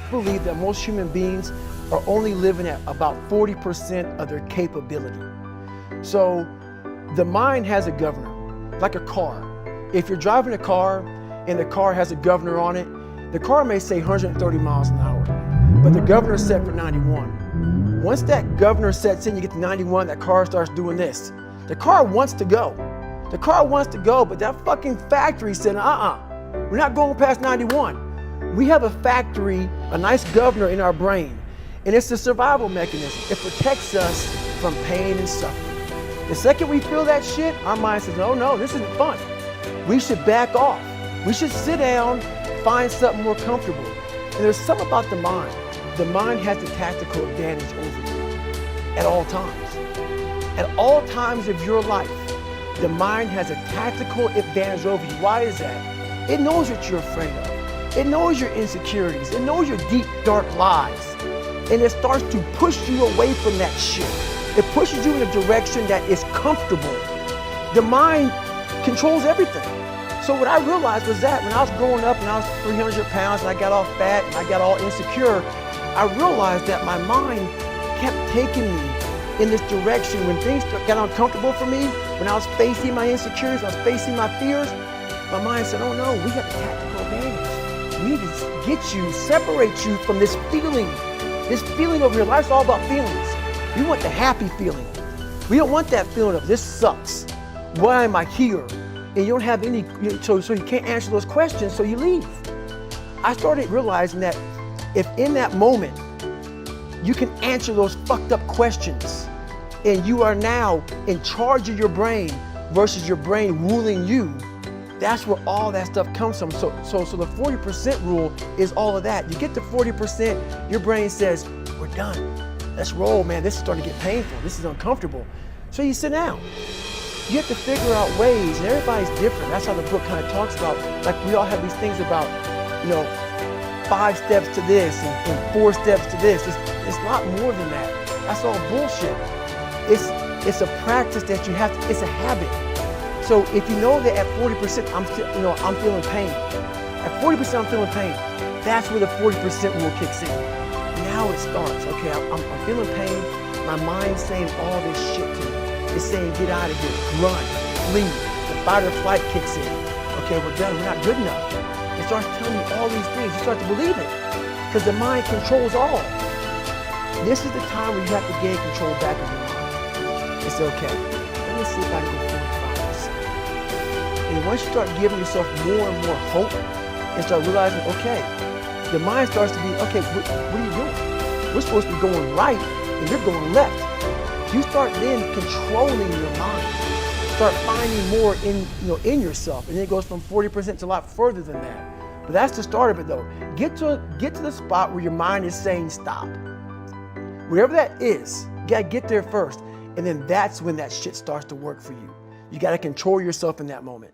believe that most human beings are only living at about 40% of their capability. So the mind has a governor, like a car. If you're driving a car and the car has a governor on it, the car may say 130 miles an hour, but the governor is set for 91. Once that governor sets in, you get to 91, that car starts doing this. The car wants to go. The car wants to go, but that fucking factory said, we're not going past 91. We have a factory, a nice governor in our brain, and it's a survival mechanism. It protects us from pain and suffering. The second we feel that shit, our mind says, no, this isn't fun. We should back off. We should sit down, find something more comfortable. And there's something about the mind. The mind has the tactical advantage over you at all times. At all times of your life, the mind has a tactical advantage over you. Why is that? It knows what you're afraid of. It knows your insecurities. It knows your deep, dark lies. And it starts to push you away from that shit. It pushes you in a direction that is comfortable. The mind controls everything. So what I realized was that when I was growing up and I was 300 pounds and I got all fat and I got all insecure, I realized that my mind kept taking me in this direction. When things got uncomfortable for me, when I was facing my insecurities, I was facing my fears, my mind said, oh no, we got the tactical advantage. We need to get you, separate you from this feeling over here. Life's all about feelings. We want the happy feeling. We don't want that feeling of this sucks. Why am I here? And you don't have any, so you can't answer those questions, so you leave. I started realizing that if in that moment, you can answer those fucked up questions and you are now in charge of your brain versus your brain ruling you, that's where all that stuff comes from. So the 40% rule is all of that. You get to 40%, your brain says, we're done. Let's roll, man. This is starting to get painful. This is uncomfortable. So you sit down. You have to figure out ways, and everybody's different. That's how the book kind of talks about, like we all have these things about, 5 steps to this and 4 steps to this. It's a lot more than that. That's all bullshit. It's a practice that you have to, it's a habit. So if you know that at 40% I'm feeling pain. At 40% I'm feeling pain. That's where the 40% rule kicks in. Now it starts. Okay, I'm feeling pain. My mind's saying all this shit to me. It's saying get out of here, run, flee. The fight or flight kicks in. Okay, we're done. We're not good enough. It starts telling you all these things. You start to believe it because the mind controls all. This is the time where you have to gain control back of your mind. It's okay. Let me see if I can go 45%. And once you start giving yourself more and more hope and start realizing, okay, the mind starts to be, okay, what are you doing? We're supposed to be going right and you're going left. You start then controlling your mind. Start finding more in yourself. And then it goes from 40% to a lot further than that. But that's the start of it though. Get to the spot where your mind is saying stop. Wherever that is, you gotta get there first. And then that's when that shit starts to work for you. You gotta control yourself in that moment.